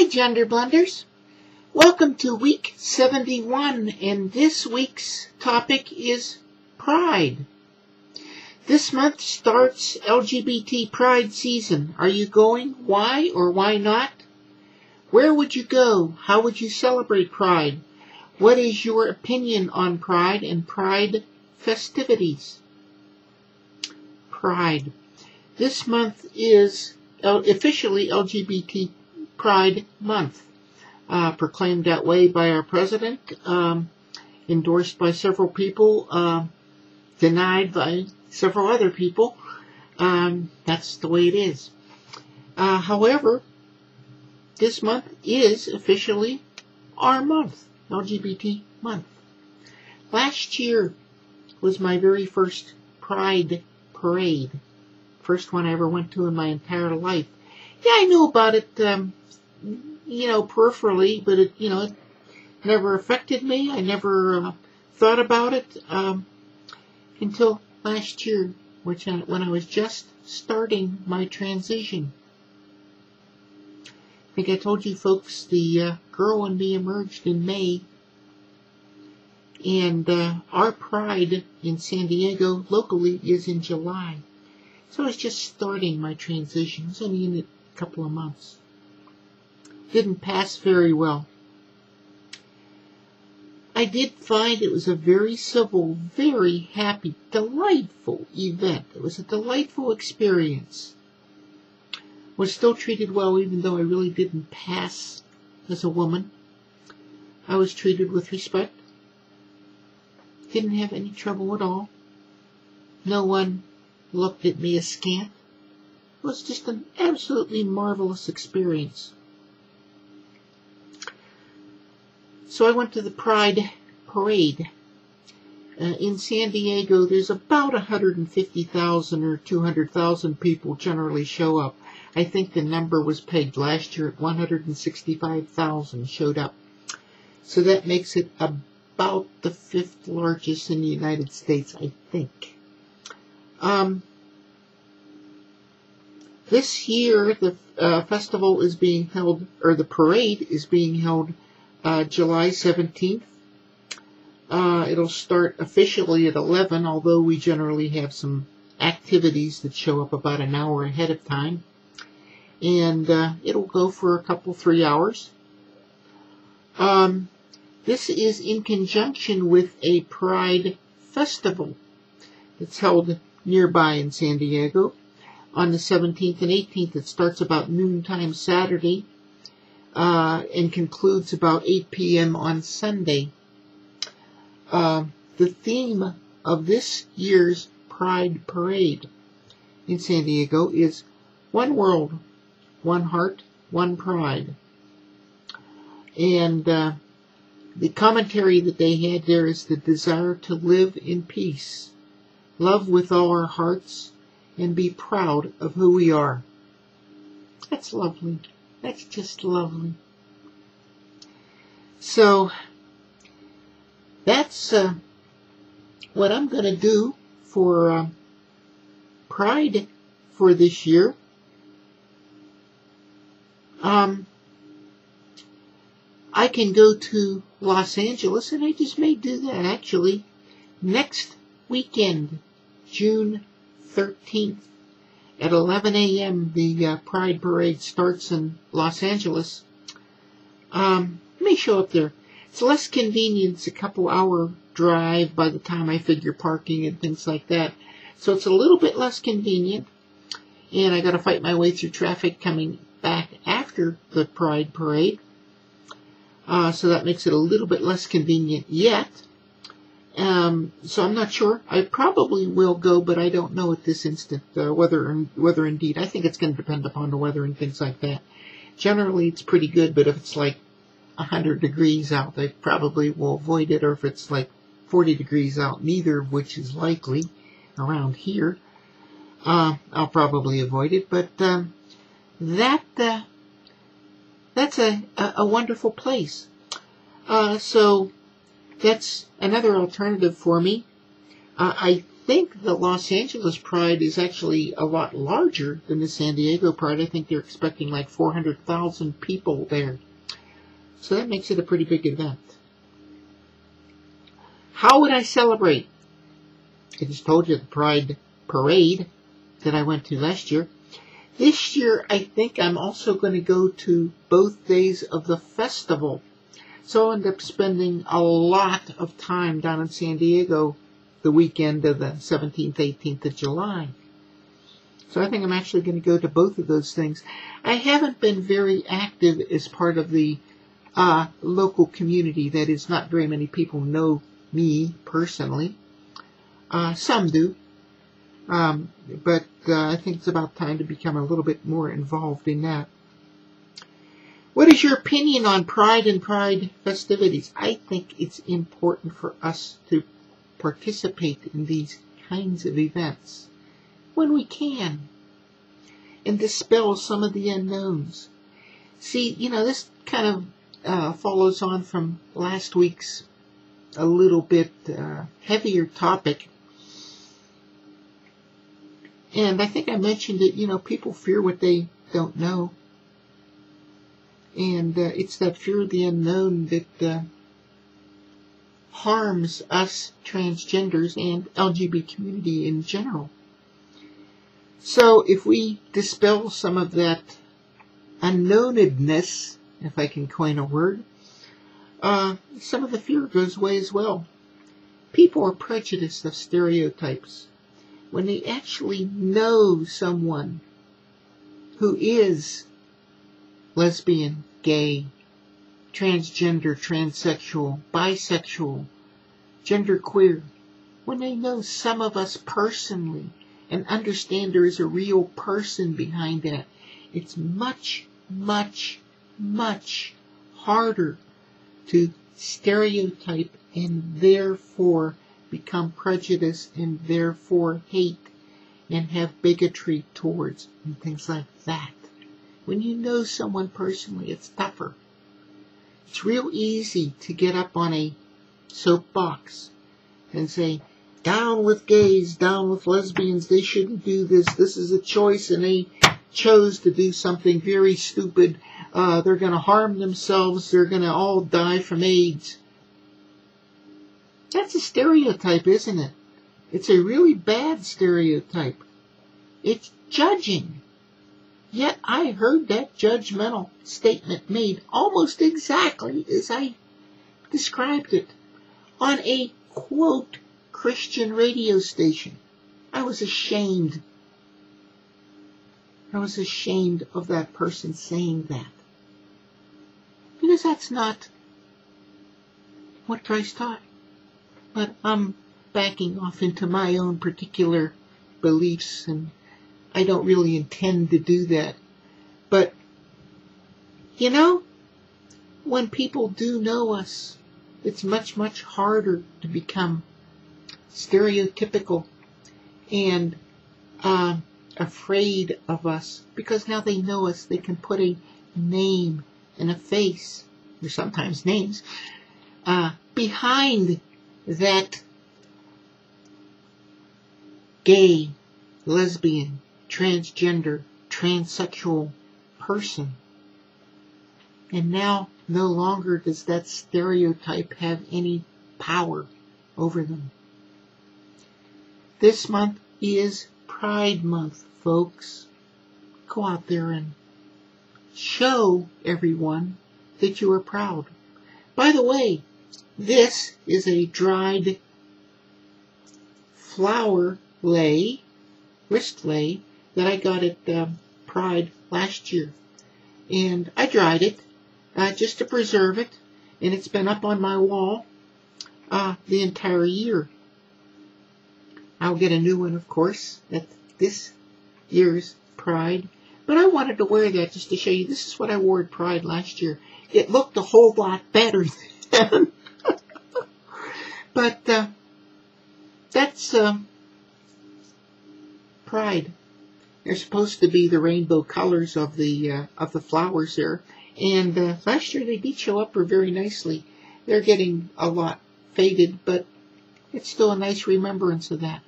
GenderBlenders. Welcome to week 71, and this week's topic is Pride. This month starts LGBT Pride season. Are you going? Why or why not? Where would you go? How would you celebrate Pride? What is your opinion on Pride and Pride festivities? Pride. This month is officially LGBT Pride Month, proclaimed that way by our president, endorsed by several people, denied by several other people. That's the way it is. However, this month is officially our month, LGBT month. Last year was my very first Pride parade. First one I ever went to in my entire life. Yeah, I knew about it, peripherally, but it never affected me. I never thought about it until last year, when I was just starting my transition. I think I told you folks the girl in me emerged in May, and our Pride in San Diego locally is in July. So I was just starting my transition. It was only in a couple of months. Didn't pass very well. I did find it was a very civil, very happy, delightful event. It was a delightful experience. Was still treated well, even though I really didn't pass as a woman. I was treated with respect. Didn't have any trouble at all. No one looked at me askant. It was just an absolutely marvelous experience. So I went to the Pride Parade. In San Diego, there's about 150,000 or 200,000 people generally show up. I think the number was pegged last year at 165,000 showed up. So that makes it about the 5th largest in the United States, I think. This year, the festival is being held, or the parade is being held July 17th. It'll start officially at 11, although we generally have some activities that show up about an hour ahead of time. And it'll go for a couple, 3 hours. This is in conjunction with a Pride festival that's held nearby in San Diego. On the 17th and 18th, it starts about noontime Saturday and concludes about 8 p.m. on Sunday. The theme of this year's Pride Parade in San Diego is One World, One Heart, One Pride. And the commentary that they had there is the desire to live in peace, love with all our hearts, and be proud of who we are. That's lovely. That's just lovely. So, that's what I'm going to do for Pride for this year. I can go to Los Angeles, and I just may do that, actually, next weekend, June 13th at 11 a.m. The Pride Parade starts in Los Angeles. May show up there. It's less convenient. It's a couple hour drive by the time I figure parking and things like that. So it's a little bit less convenient. And I got to fight my way through traffic coming back after the Pride Parade. So that makes it a little bit less convenient yet. So I'm not sure. I probably will go, but I don't know at this instant whether indeed. I think it's going to depend upon the weather and things like that. Generally, it's pretty good, but if it's like 100 degrees out, I probably will avoid it. Or if it's like 40 degrees out, neither of which is likely around here, I'll probably avoid it. But that's a wonderful place. So that's another alternative for me. I think the Los Angeles Pride is actually a lot larger than the San Diego Pride. I think they're expecting like 400,000 people there. So that makes it a pretty big event. How would I celebrate? I just told you the Pride Parade that I went to last year. This year, I think I'm also going to go to both days of the festival. So I'll end up spending a lot of time down in San Diego the weekend of the 17th, 18th of July. So I think I'm actually going to go to both of those things. I haven't been very active as part of the local community. That is, not very many people know me personally. Some do. But I think it's about time to become a little bit more involved in that. What is your opinion on Pride and Pride festivities? I think it's important for us to participate in these kinds of events when we can and dispel some of the unknowns. See, this kind of follows on from last week's a little bit heavier topic. And I think I mentioned it, people fear what they don't know. And it's that fear of the unknown that harms us transgenders and LGBT community in general. So if we dispel some of that unknownedness, if I can coin a word, some of the fear goes away as well. People are prejudiced of stereotypes. When they actually know someone who is lesbian, gay, transgender, transsexual, bisexual, genderqueer, when they know some of us personally and understand there is a real person behind that, it's much, much, much harder to stereotype and therefore become prejudiced and therefore hate and have bigotry towards and things like that. When you know someone personally, it's tougher. It's real easy to get up on a soapbox and say, down with gays, down with lesbians, they shouldn't do this, this is a choice, and they chose to do something very stupid, they're going to harm themselves, they're going to all die from AIDS. That's a stereotype, isn't it? It's a really bad stereotype. It's judging. Yet I heard that judgmental statement made almost exactly as I described it on a, quote, Christian radio station. I was ashamed. I was ashamed of that person saying that. Because that's not what Christ taught. But I'm backing off into my own particular beliefs, and I don't really intend to do that. But, when people do know us, it's much, much harder to become stereotypical and afraid of us, because now they know us. They can put a name and a face, or sometimes names, behind that gay, lesbian, transgender, transsexual person. And now no longer does that stereotype have any power over them. This month is Pride Month, folks. Go out there and show everyone that you are proud. By the way, this is a dried flower lei, wrist lei, that I got at Pride last year. And I dried it just to preserve it, and it's been up on my wall the entire year. I'll get a new one, of course, at this year's Pride. But I wanted to wear that just to show you this is what I wore at Pride last year. It looked a whole lot better then. But that's Pride. They're supposed to be the rainbow colors of the flowers there. And last year they did show up very nicely. They're getting a lot faded, but it's still a nice remembrance of that.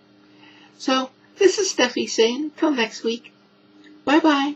So, this is Steffi saying, till next week, bye-bye.